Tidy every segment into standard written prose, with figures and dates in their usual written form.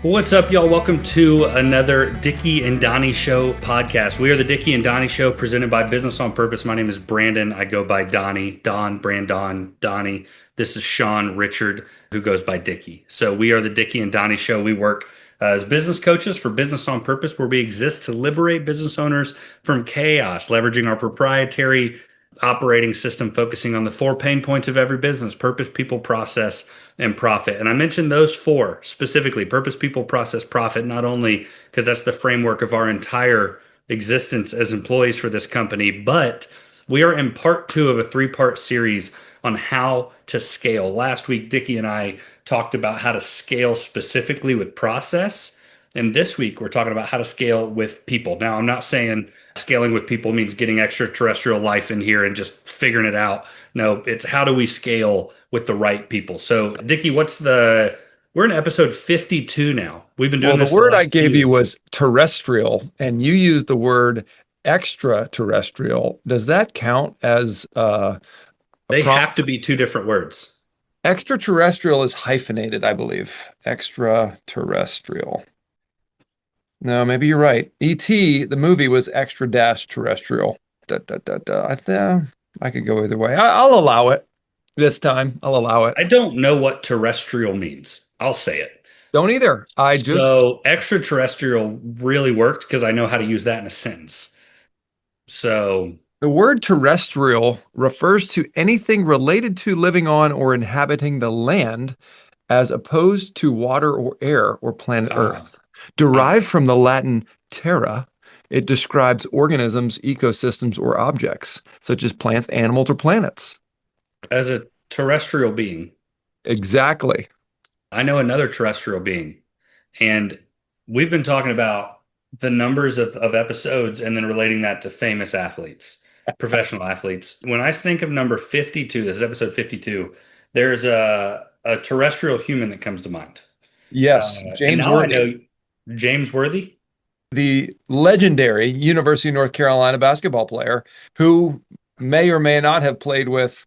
What's up, y'all? Welcome to another Dickie and Donny Show podcast. We are the Dickie and Donny Show presented by Business on Purpose. My name is Brandon. I go by Donny, Brandon, Donny. This is Shawn, Richard, who goes by Dickie. So we are the Dickie and Donny Show. We work as business coaches for Business on Purpose, where we exist to liberate business owners from chaos, leveraging our proprietary operating system, focusing on the 4 pain points of every business: purpose, people, process, and profit. And I mentioned those 4 specifically: purpose, people, process, profit, not only because that's the framework of our entire existence as employees for this company, but we are in part 2 of a 3-part series on how to scale. Last week, Dickie and I talked about how to scale specifically with process. And this week, we're talking about how to scale with people. Now, I'm not saying scaling with people means getting extraterrestrial life in here and just figuring it out. No, it's how do we scale with the right people. So, Dickie, we're in episode 52 now. We've been doing Well, this the word I gave you was terrestrial, and you used the word extraterrestrial. Does that count as They have to be 2 different words. Extraterrestrial is hyphenated, I believe. Extraterrestrial. No, maybe you're right. E.T., the movie, was extra dash terrestrial. I could go either way. I'll allow it this time. I'll allow it. I don't know what terrestrial means. I'll say it. Don't either. So extraterrestrial really worked because I know how to use that in a sentence. So The word terrestrial refers to anything related to living on or inhabiting the land, as opposed to water or air or planet Earth. Derived from the Latin terra, it describes organisms, ecosystems, or objects, such as plants, animals, or planets. as a terrestrial being, Exactly. I know another terrestrial being, and we've been talking about the numbers of episodes and then relating that to famous athletes, professional athletes. When I think of number 52, this is episode 52, there's a terrestrial human that comes to mind. Yes, And James now I Worthy, know James Worthy. the legendary University of North Carolina basketball player who may or may not have played with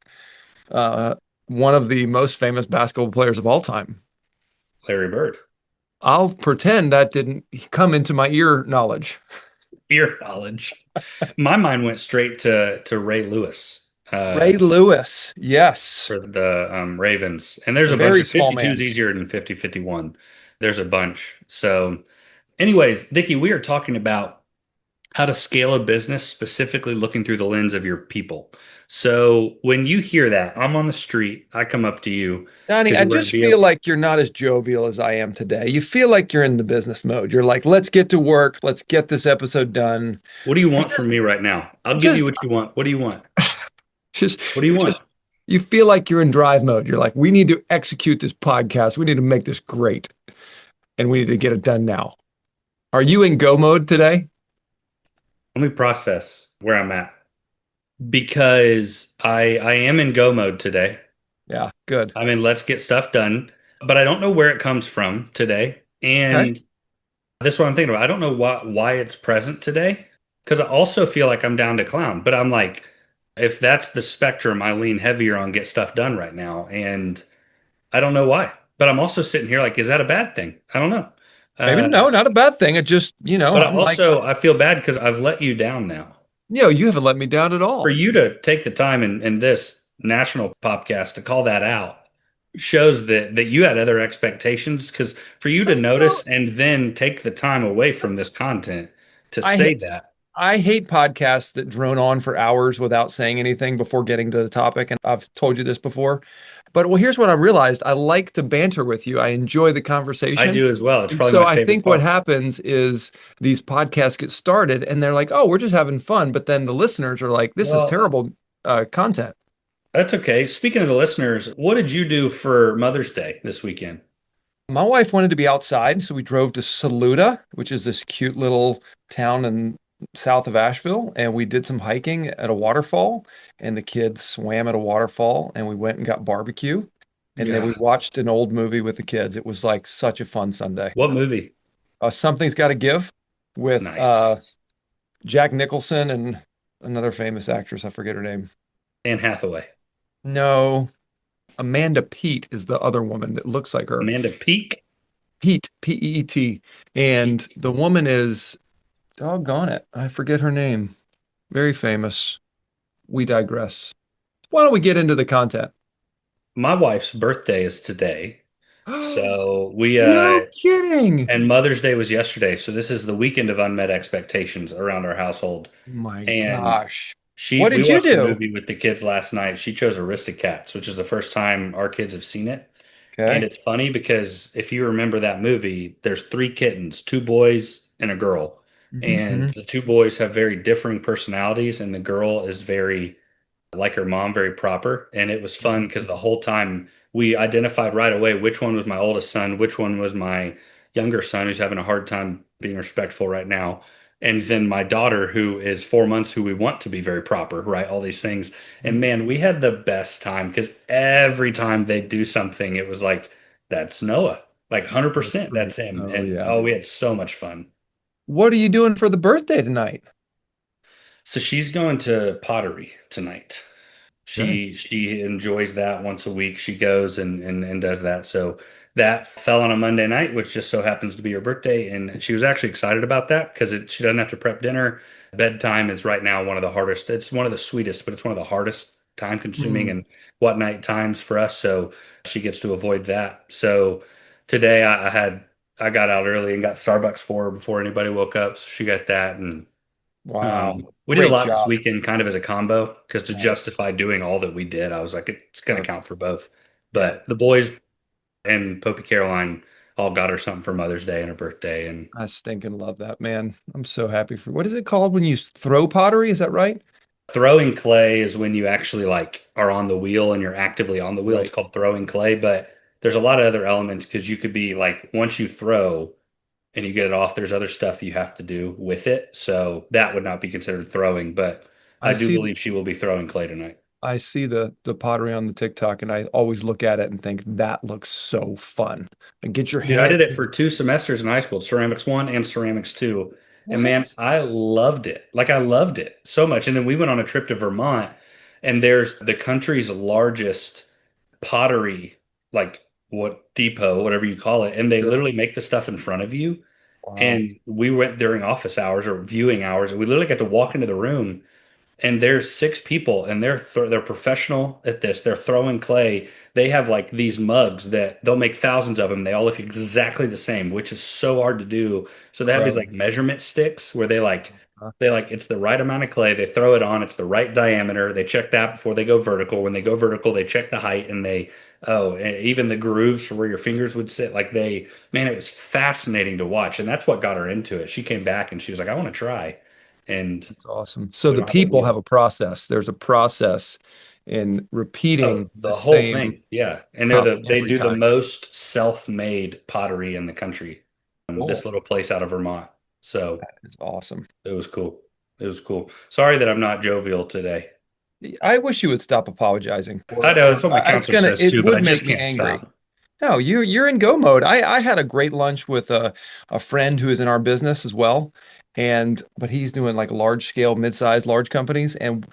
one of the most famous basketball players of all time. Larry Bird. I'll pretend that didn't come into my ear knowledge. Ear knowledge. My mind went straight to Ray Lewis. Ray Lewis, yes. For the Ravens. And there's a bunch Very of small 52 is man. easier than 50, 51. There's a bunch. So, anyways, Dickie, we are talking about how to scale a business, specifically looking through the lens of your people. So, when you hear that, I'm on the street, I come up to you. Donny, I just feel like you're not as jovial as I am today. You feel like you're in the business mode. You're like, let's get to work. Let's get this episode done. What do you want from me right now? I'll give you what you want. What do you want? What do you want? You feel like you're in drive mode. You're like, we need to execute this podcast. We need to make this great. And we need to get it done now. Are you in go mode today? Let me process where I'm at. Because I am in go mode today. Yeah, good. I mean, let's get stuff done. But I don't know where it comes from today. And that's what I'm thinking about. I don't know why it's present today. Because I also feel like I'm down to clown. But I'm like, if that's the spectrum, I lean heavier on get stuff done right now. And I don't know why. But I'm also sitting here like, is that a bad thing? I don't know. Maybe no, not a bad thing. It just, But I feel bad because I've let you down now. You haven't let me down at all. For you to take the time in this national podcast to call that out shows that you had other expectations, because for you to notice and then take the time away from this content to say that. I hate podcasts that drone on for hours without saying anything before getting to the topic. And I've told you this before. But here's what I realized. I like to banter with you. I enjoy the conversation. I do as well. It's probably so my favorite I think part. What happens is these podcasts get started and they're like, oh, we're just having fun. But then the listeners are like, this is terrible content. That's okay. Speaking of the listeners, what did you do for Mother's Day this weekend? My wife wanted to be outside, so we drove to Saluda, which is this cute little town in south of Asheville, and we did some hiking at a waterfall, and the kids swam at a waterfall, and we went and got barbecue, and then we watched an old movie with the kids. It was like such a fun Sunday. What movie? Something's Gotta Give, with Jack Nicholson and another famous actress. I forget her name. Anne Hathaway. No, Amanda Peet is the other woman that looks like her. Amanda Peek? Pete, P-E-E-T. And the woman is, doggone it, I forget her name. Very famous. We digress. Why don't we get into the content? My wife's birthday is today. So we No kidding. and Mother's Day was yesterday. So this is the weekend of unmet expectations around our household. My And gosh. she What we did you watched a do? movie with the kids last night. She chose Aristocats, which is the first time our kids have seen it. And Okay. it's funny because if you remember that movie, there's three kittens, two boys and a girl. And Hmm. the two boys have very differing personalities, and the girl is very like her mom, very proper. And it was fun because the whole time we identified right away which one was my oldest son, which one was my younger son who's having a hard time being respectful right now. And then my daughter, who is 4 months, who we want to be very proper, right? All these things. And man, we had the best time because every time they do something, it was like, that's Noah. Like That's 100%, great. that's him. Oh And yeah. oh, we had so much fun. What are you doing for the birthday tonight? So she's going to pottery tonight. Okay. She enjoys that once a week. She goes and does that. So that fell on a Monday night, which just so happens to be her birthday, and she was actually excited about that because she doesn't have to prep dinner. Bedtime is right now one of the hardest. It's one of the sweetest, but it's one of the hardest time consuming Mm. and whatnot times for us. So she gets to avoid that. So today I got out early and got Starbucks for her before anybody woke up. So she got that and Wow. we did a Great lot this job. weekend, kind of as a combo, because to Nice. justify doing all that we did, I was like, it's going to That's, count for both. yeah. But the boys and Popey Caroline all got her something for Mother's Day and her birthday. And I stinking love that, man. I'm so happy for what is it called when you throw pottery? Is that right? throwing clay is when you actually like are on the wheel and you're actively on the wheel. It's Right. called throwing clay, but there's a lot of other elements because you could be like, once you throw and you get it off, there's other stuff you have to do with it. So that would not be considered throwing, but I I do see believe she will be throwing clay tonight. I see the pottery on the TikTok and I always look at it and think that looks so fun. And get your Dude, I did hands it in for the 2 semesters in high school, ceramics one and ceramics two. And man, what? I loved it. Like I loved it so much. And then we went on a trip to Vermont, and there's the country's largest pottery, like what depot, whatever you call it. And they Sure. literally make the stuff in front of you. Wow. And we went during office hours or viewing hours, and we literally got to walk into the room and there's six people and they're professional at this. They're throwing clay. They have like these mugs that they'll make thousands of them. They all look exactly the same, which is so hard to do. So they have these like Incredible. measurement sticks where Huh? they like it's the right amount of clay. They throw it on, it's the right diameter. They check that before they go vertical. When they go vertical, they check the height and and even the grooves for where your fingers would sit. Like man, it was fascinating to watch. And that's what got her into it. She came back and she was like, I want to try. And That's awesome. So we the don't have a people have wheel. a process. There's a process in Oh, repeating the the whole same thing. Yeah. And cup they every do the time. most self-made pottery in the country. Cool. This little place out of Vermont. So It's awesome. it was cool. It was cool. Sorry that I'm not jovial today. I wish you would stop apologizing I know it's what my it's counselor gonna says it too, but I would just make me can't angry. stop. No, you're in go mode. I had a great lunch with a friend who is in our business as well. But he's doing like large scale, mid-sized, large companies. And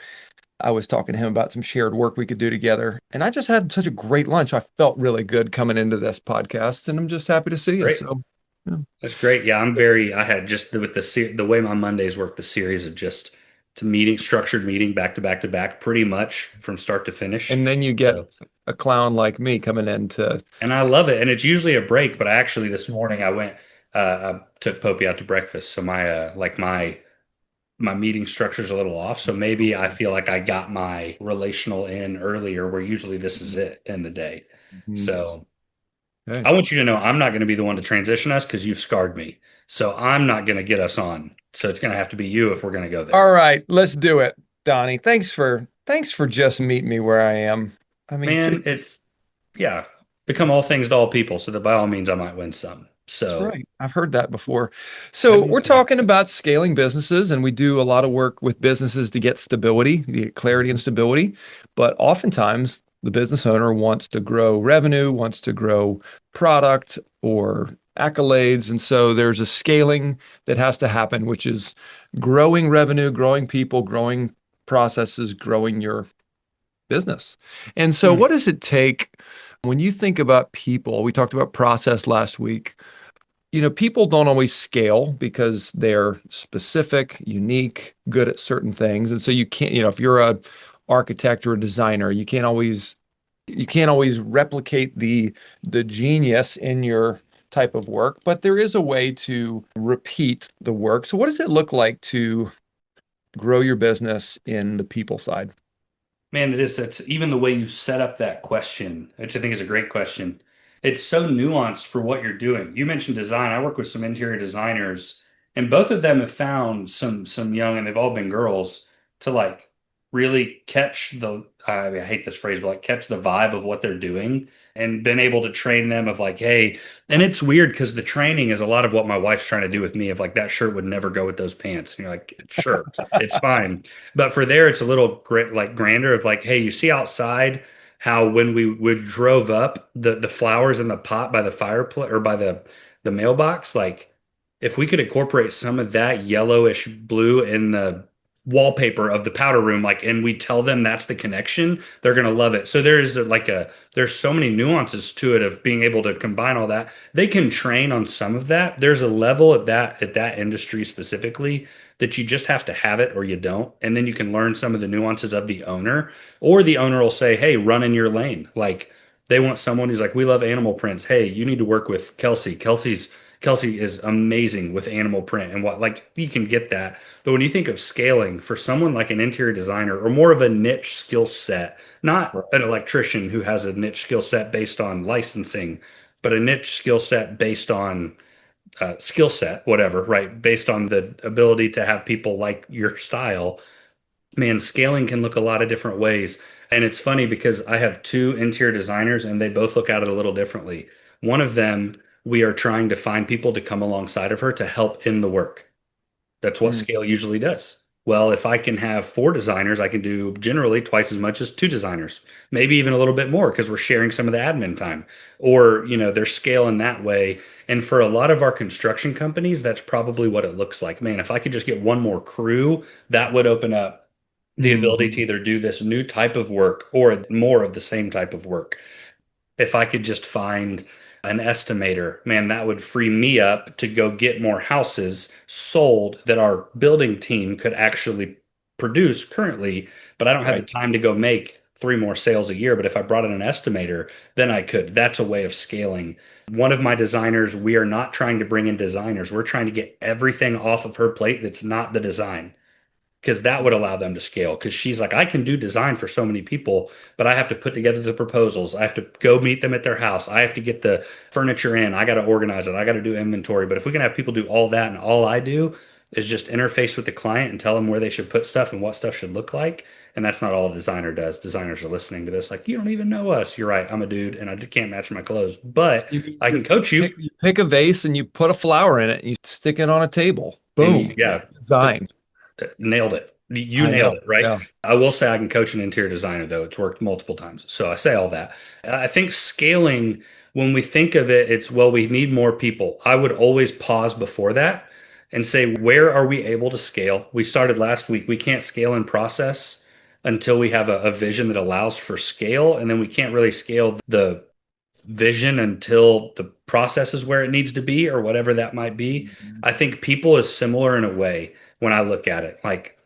I was talking to him about some shared work we could do together. And I just had such a great lunch. I felt really good coming into this podcast, and I'm just happy to see you. Great. So, yeah, That's great. Yeah, I had just with the way my Mondays work, the series of just to meeting, structured meeting back to back to back, pretty much from start to finish. and then you get So a clown like me coming in to, and I love it. And it's usually a break, but I actually this morning I took Popey out to breakfast. So my meeting structure's a little off. So maybe I feel like I got my relational in earlier, where usually this is it in the day. Mhm. So Okay. I want you to know I'm not going to be the one to transition us because you've scarred me. So I'm not going to get us on. So it's going to have to be you if we're going to go there. All right, let's do it, Donnie. Thanks for just meeting me where I am. I mean, Man, yeah, become all things to all people. So that by all means I might win some. that's So right. I've heard that before. have So you? we're talking about scaling businesses, and we do a lot of work with businesses to get stability, to get clarity and stability. But oftentimes, the business owner wants to grow revenue, wants to grow product or accolades. And so there's a scaling that has to happen, which is growing revenue, growing people, growing processes, growing your business. And so, Hmm. what does it take? When you think about people, we talked about process last week. People don't always scale because they're specific, unique, good at certain things. And so you can't, if you're a architect or a designer, you can't always replicate the genius in your type of work, but there is a way to repeat the work. So what does it look like to grow your business in the people side? Man, it is. It's even the way you set up that question, which I think is a great question. It's so nuanced for what you're doing. You mentioned design. I work with some interior designers, and both of them have found some young, and they've all been girls, to like really catch the I hate this phrase, but like catch the vibe of what they're doing and been able to train them of like, hey, and it's weird because the training is a lot of what my wife's trying to do with me of like that shirt would never go with those pants. And you're like, sure, it's fine. But for there, it's a little like grander of like, hey, you see outside how when we drove up the flowers in the pot by the fireplace or by the mailbox, like if we could incorporate some of that yellowish blue in the wallpaper of the powder room, like, and we tell them that's the connection, they're gonna love it. So there's so many nuances to it of being able to combine all that. They can train on some of that. There's a level at that industry specifically that you just have to have it or you don't. And then you can learn some of the nuances of the owner, or the owner will say, hey, run in your lane. Like they want someone who's like, we love animal prints. Hey, you need to work with Kelsey. Kelsey is amazing with animal print and what like you can get that. But when you think of scaling for someone like an interior designer or more of a niche skill set, not an electrician who has a niche skill set based on licensing, but a niche skill set based on skill set, whatever, right? Based on the ability to have people like your style, man, scaling can look a lot of different ways. And it's funny because I have two interior designers and they both look at it a little differently. One of them, we are trying to find people to come alongside of her to help in the work. That's what Mm, scale usually does. Well, if I can have four designers, I can do generally twice as much as two designers, maybe even a little bit more because we're sharing some of the admin time. Or, they're scaling that way. And for a lot of our construction companies, that's probably what it looks like. Man, if I could just get one more crew, that would open up the ability to mhm. either do this new type of work or more of the same type of work. If I could just find an estimator, man, that would free me up to go get more houses sold that our building team could actually produce currently, but I don't have the Right. time to go make three more sales a year. But if I brought in an estimator, then I could. That's a way of scaling. One of my designers, we are not trying to bring in designers. We're trying to get everything off of her plate that's not the design because that would allow them to scale. Because she's like, I can do design for so many people, but I have to put together the proposals. I have to go meet them at their house. I have to get the furniture in. I got to organize it. I got to do inventory. But if we can have people do all that and all I do is just interface with the client and tell them where they should put stuff and what stuff should look like. And that's not all a designer does. Designers are listening to this like, you don't even know us. You're right. I'm a dude and I can't match my clothes, but You I can just coach you. pick a vase and you put a flower in it and you stick it on a table. And Boom. yeah, Design. nailed it. You I nailed know. it, right? Yeah. I will say I can coach an interior designer, though. It's worked multiple times. So I say all that. I think scaling, when we think of it, it's, well, we need more people. I would always pause before that and say, where are we able to scale? We started last week. We can't scale in process until we have a vision that allows for scale. And then we can't really scale the vision until the process is where it needs to be or whatever that might be. Mhm. I think people is similar in a way when I look at it. Like,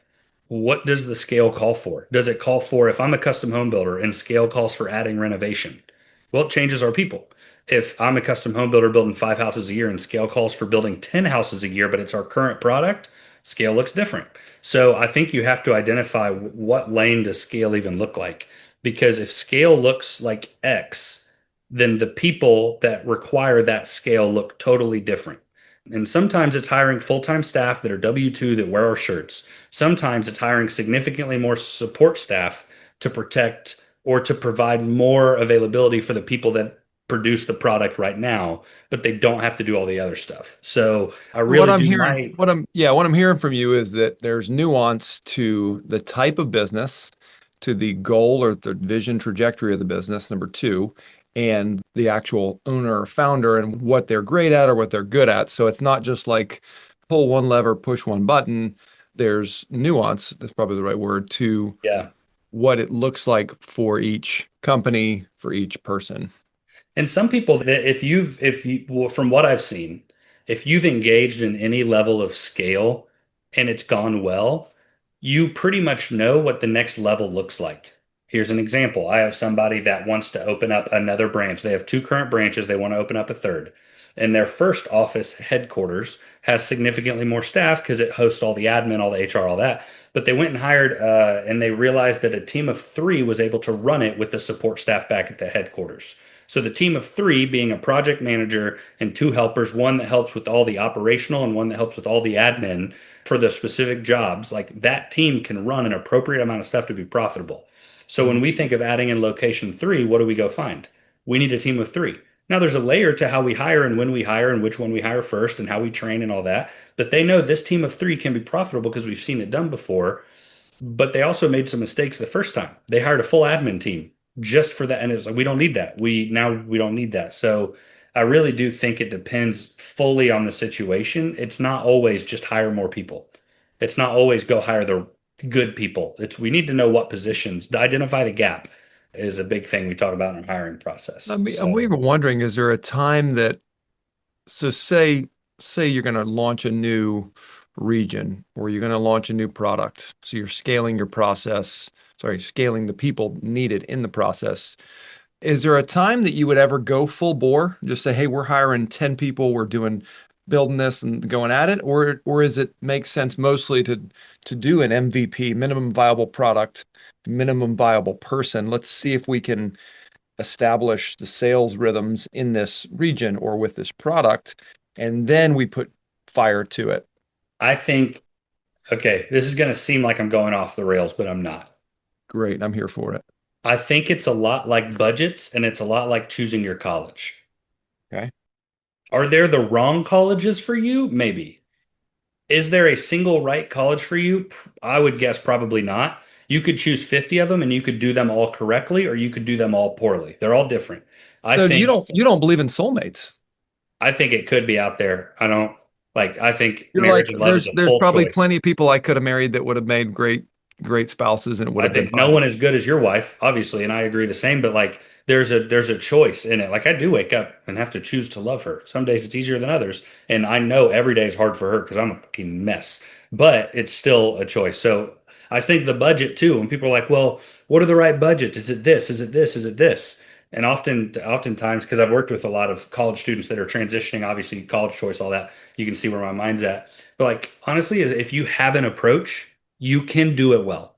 what does the scale call for? Does it call for, if I'm a custom home builder and scale calls for adding renovation? Well, it changes our people. If I'm a custom home builder building 5 houses a year and scale calls for building 10 houses a year, but it's our current product, scale looks different. So I think you have to identify what lane does scale even look like? Because if scale looks like X, then the people that require that scale look totally different. And sometimes it's hiring full-time staff that are W-2 that wear our shirts. Sometimes it's hiring significantly more support staff to protect or to provide more availability for the people that produce the product right now, but they don't have to do all the other stuff. So I What really I'm do hearing, my, what I'm hearing from you is that there's nuance to the type of business, to the goal or the vision trajectory of the business, number two, and the actual owner or founder and what they're great at or what they're good at. So it's not just like pull one lever, push one button. There's nuance, that's probably the right word, to yeah. what it looks like for each company, for each person. And some people that if you, well, from what I've seen, if you've engaged in any level of scale and it's gone well, you pretty much know what the next level looks like. Here's an example. I have somebody that wants to open up another branch. They have two current branches. They want to open up a third. And their first office headquarters has significantly more staff because it hosts all the admin, all the HR, all that. But they went and hired, and they realized that a team of three was able to run it with the support staff back at the headquarters. So the team of three being a project manager and two helpers, one that helps with all the operational and one that helps with all the admin for the specific jobs, like that team can run an appropriate amount of stuff to be profitable. So when Mhm. we think of adding in location three, what do we go find? We need a team of three. Now there's a layer to how we hire and when we hire and which one we hire first and how we train and all that. But they know this team of three can be profitable because we've seen it done before, but they also made some mistakes the first time. They hired a full admin team just for that, and it was like we don't need that. We don't need that. So I really do think it depends fully on the situation. It's not always just hire more people. It's not always go hire the good people. It's we need to know what positions to identify the gap is a big thing we talk about in our hiring process. I'm So even wondering, is there a time that, so say you're going to launch a new region or you're going to launch a new product. So you're scaling your process, sorry, scaling the people needed in the process. Is there a time that you would ever go full bore? Just say, hey, we're hiring 10 people, we're doing building this and going at it, or is it make sense mostly to do an MVP, minimum viable product, minimum viable person? Let's see if we can establish the sales rhythms in this region or with this product, and then we put fire to it. I think, okay, this is going to seem like I'm going off the rails, but I'm not. Great, I'm here for it. I think it's a lot like budgets and it's a lot like choosing your college. Okay. Are there the wrong colleges for you? Maybe. Is there a single right college for you? I would guess probably not. You could choose 50 of them and you could do them all correctly or you could do them all poorly. They're all different. I So think you don't believe in soulmates. I think it could be out there. I don't like I think You're marriage like, and love is a there's full probably choice. plenty of people I could have married that would have made great spouses and it would I have been think no fine. one as good as your wife, obviously, and I agree the same, but like there's a choice in it. Like I do wake up and have to choose to love her. Some days it's easier than others, and I know every day is hard for her because I'm a fucking mess, but it's still a choice. So I think the budget too, when people are like, well, what are the right budgets? Is it this? Is it this? Is it this? And oftentimes, because I've worked with a lot of college students that are transitioning, obviously college choice, all that, you can see where my mind's at. But like honestly, if you have an approach, you can do it well.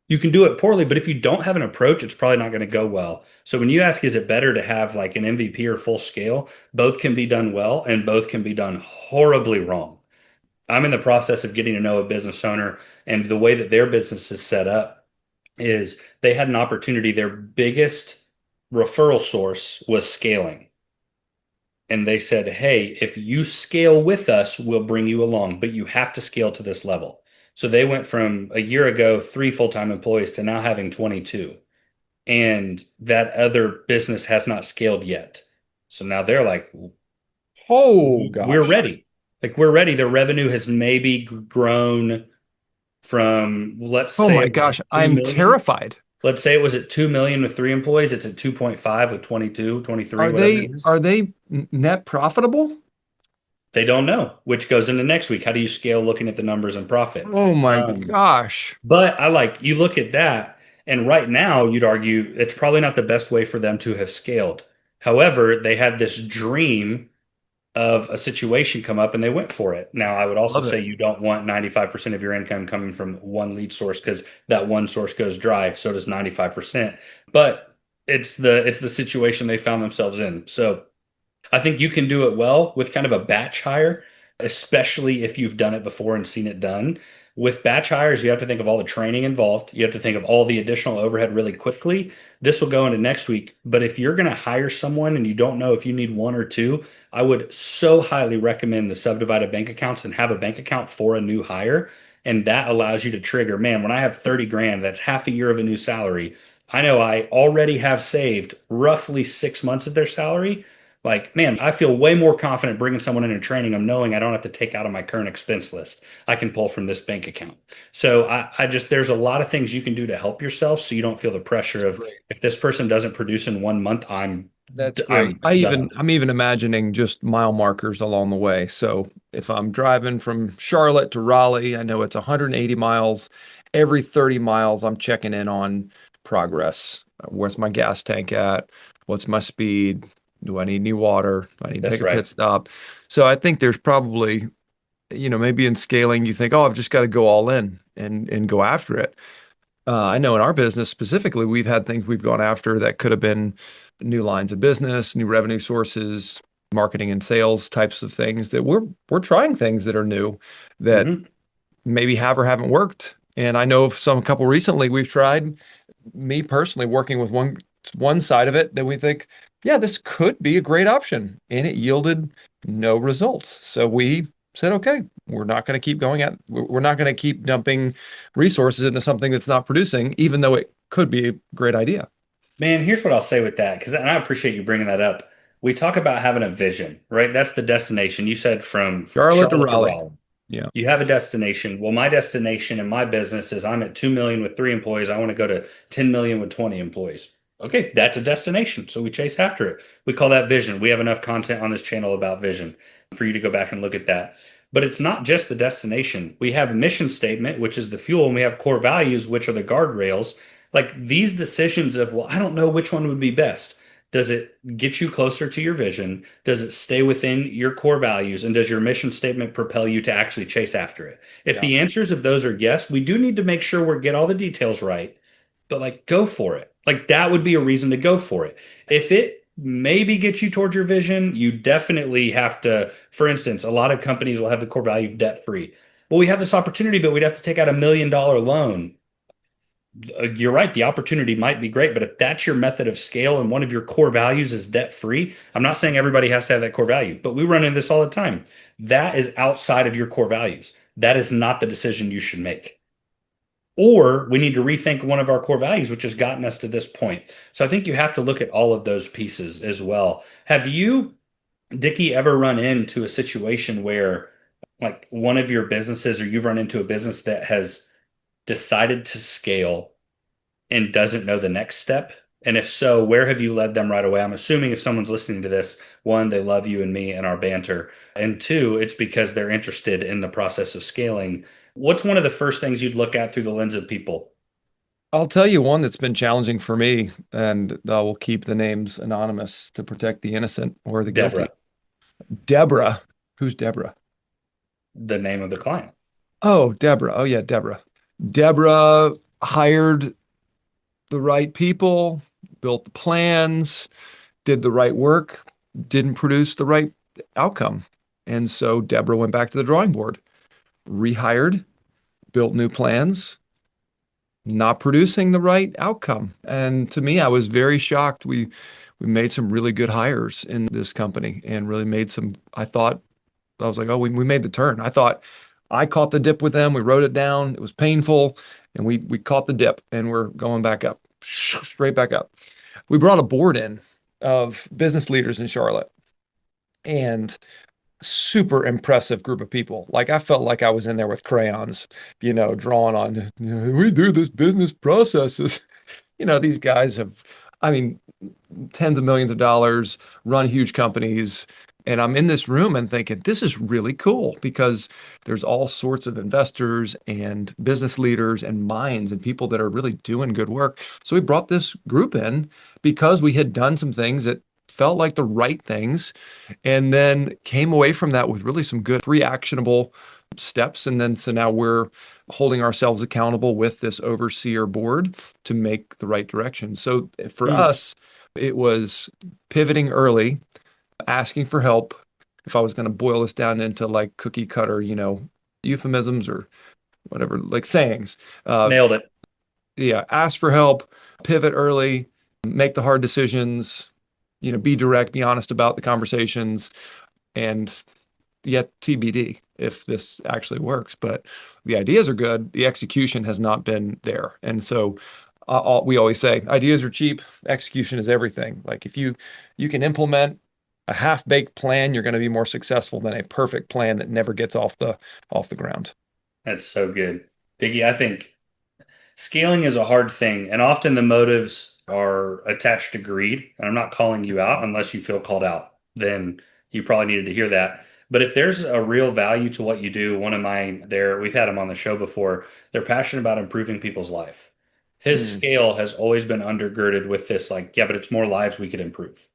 You can do it poorly, but if you don't have an approach, it's probably not going to go well. So when you ask, is it better to have like an MVP or full scale? Both can be done well and both can be done horribly wrong. I'm in the process of getting to know a business owner, and the way that their business is set up is they had an opportunity. Their biggest referral source was scaling. And they said, hey, if you scale with us, we'll bring you along, but you have to scale to this level. So they went from a year ago, three full-time employees to now having 22. And that other business has not scaled yet. So now they're like, Oh we're gosh. ready. Like we're ready. Their revenue has maybe grown from, let's Oh say my it was at gosh. 2 I'm million. terrified. Let's say it was at 2 million with three employees. It's at 2.5 with 22, 23, Are whatever it is. they net profitable? They don't know, which goes into next week. How do you scale looking at the numbers and profit? Oh my Um, gosh. but I like you look at that, and right now you'd argue it's probably not the best way for them to have scaled. However, they had this dream of a situation come up and they went for it. Now, I would also Love say it. you don't want 95% of your income coming from one lead source because that one source goes dry, so does 95%. But it's the situation they found themselves in. So I think you can do it well with kind of a batch hire, especially if you've done it before and seen it done. With batch hires, you have to think of all the training involved. You have to think of all the additional overhead really quickly. This will go into next week. But if you're going to hire someone and you don't know if you need one or two, I would so highly recommend the subdivided bank accounts and have a bank account for a new hire. And that allows you to trigger, man, when I have 30 grand, that's half a year of a new salary. I know I already have saved roughly 6 months of their salary. Like, man, I feel way more confident bringing someone in and training them, knowing I don't have to take out of my current expense list. I can pull from this bank account. So I just, there's a lot of things you can do to help yourself so you don't feel the That's pressure of great. if this person doesn't produce in 1 month, That's great. I'm done. I'm even imagining just mile markers along the way. So if I'm driving from Charlotte to Raleigh, I know it's 180 miles. Every 30 miles, I'm checking in on progress. Where's my gas tank at? What's my speed? Do I need any water? Do I need to take That's a pit right. stop? So I think there's probably, maybe in scaling, you think, oh, I've just got to go all in and go after it. I know in our business specifically, we've had things we've gone after that could have been new lines of business, new revenue sources, marketing and sales types of things that we're trying things that are new that Hmm. maybe have or haven't worked. And I know of some couple recently we've tried, me personally working with one side of it that we think, yeah, this could be a great option, and it yielded no results. So we said, okay, we're not going to keep dumping resources into something that's not producing, even though it could be a great idea. Man, here's what I'll say with that, because and I appreciate you bringing that up. We talk about having a vision, right? That's the destination. You said from Charlotte to Charlotte to Raleigh. Raleigh. Yeah. You have a destination. Well, my destination in my business is I'm at 2 million with 3 employees. I want to go to 10 million with 20 employees. Okay, that's a destination. So we chase after it. We call that vision. We have enough content on this channel about vision for you to go back and look at that. But it's not just the destination. We have mission statement, which is the fuel, and we have core values, which are the guardrails. Like these decisions of, well, I don't know which one would be best. Does it get you closer to your vision? Does it stay within your core values? And does your mission statement propel you to actually chase after it? If Yeah. the answers of those are yes, we do need to make sure we get all the details right, but like go for it. Like that would be a reason to go for it. If it maybe gets you towards your vision, you definitely have to, for instance, a lot of companies will have the core value debt free. Well, we have this opportunity, but we'd have to take out $1 million loan. You're right. The opportunity might be great, but if that's your method of scale and one of your core values is debt free, I'm not saying everybody has to have that core value, but we run into this all the time. That is outside of your core values. That is not the decision you should make. Or we need to rethink one of our core values, which has gotten us to this point. So I think you have to look at all of those pieces as well. Have you, Dickie, ever run into a situation where, like, one of your businesses or you've run into a business that has decided to scale and doesn't know the next step? And if so, where have you led them right away? I'm assuming if someone's listening to this, one, they love you and me and our banter. And two, it's because they're interested in the process of scaling. What's one of the first things you'd look at through the lens of people? I'll tell you one that's been challenging for me, and I will keep the names anonymous to protect the innocent or the guilty. Deborah, Deborah. Who's Deborah? the name of the client. Oh, Deborah. Oh, yeah, Deborah. Deborah hired the right people, built the plans, did the right work, didn't produce the right outcome. And so Deborah went back to the drawing board, rehired, built new plans, not producing the right outcome. And to me, I was very shocked. We made some really good hires in this company and really made some, I was like, oh, we made the turn. I thought I caught the dip with them. We wrote it down. It was painful. And we caught the dip and we're going back up, straight back up. We brought a board in of business leaders in Charlotte and super impressive group of people. Like I felt like I was in there with crayons, drawing on, we do this business processes. These guys have, I mean, tens of millions of dollars, run huge companies. And I'm in this room and thinking, this is really cool because there's all sorts of investors and business leaders and minds and people that are really doing good work. So we brought this group in because we had done some things that felt like the right things and then came away from that with really some good free actionable steps. And then so now we're holding ourselves accountable with this overseer board to make the right direction. So for Mm, us, it was pivoting early, asking for help. If I was going to boil this down into like cookie cutter, euphemisms or whatever, like sayings, uh, nailed it. yeah, ask for help, pivot early, make the hard decisions, be direct, be honest about the conversations, and yet TBD if this actually works. But the ideas are good. The execution has not been there. And so we always say ideas are cheap. Execution is everything. Like if you can implement a half-baked plan, you're going to be more successful than a perfect plan that never gets off the ground. That's so good. Dickie, I think scaling is a hard thing, and often the motives are attached to greed. And I'm not calling you out unless you feel called out. Then you probably needed to hear that. But if there's a real value to what you do, one of mine there, we've had him on the show before, they're passionate about improving people's life. His Mm, scale has always been undergirded with this, like, yeah, but it's more lives we could improve.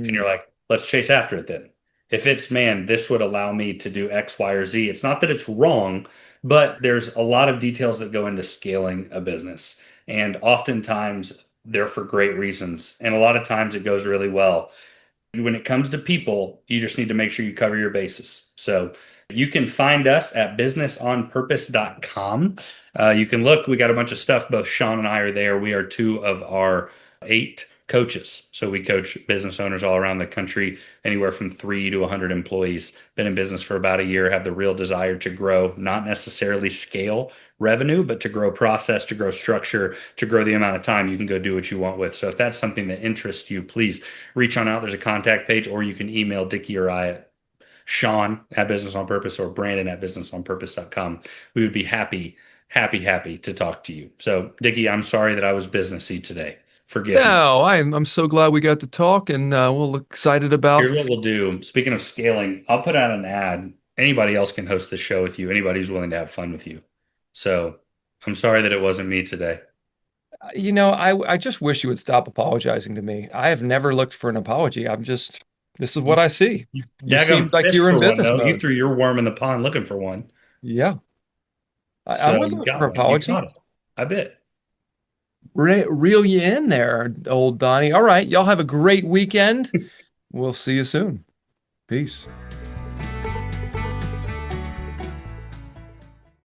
And you're mm, like, let's chase after it then. If it's, man, this would allow me to do X, Y, or Z, it's not that it's wrong, but there's a lot of details that go into scaling a business. And oftentimes they're for great reasons. And a lot of times it goes really well. When it comes to people, you just need to make sure you cover your bases. So you can find us at businessonpurpose.com. You can look, we got a bunch of stuff. Both Shawn and I are there. We are two of our 8 coaches. So we coach business owners all around the country, anywhere from 3 to 100 employees. Been in business for about a year, have the real desire to grow, not necessarily scale revenue, but to grow process, to grow structure, to grow the amount of time you can go do what you want with. So if that's something that interests you, please reach on out. There's a contact page, or you can email Dickie or I at Shawn at Business on Purpose or Brandon at businessonpurpose.com. We would be happy to talk to you. So, Dickie, I'm sorry that I was businessy today. Forgive me. No, I'm so glad we got to talk, and we're excited Here's about. what we'll do. Speaking of scaling, I'll put out an ad. Anybody else can host the show with you. Anybody who's willing to have fun with you. So, I'm sorry that it wasn't me today. I just wish you would stop apologizing to me. I have never looked for an apology. This is what You, I see. you You daggum seemed like you fished were in for one business though. You mode. threw your worm in the pond looking for one. Yeah, I So wasn't you looking for got an one. You apology. caught it. I bet. Reel you in there, old Donnie. All right, y'all have a great weekend. We'll see you soon. Peace.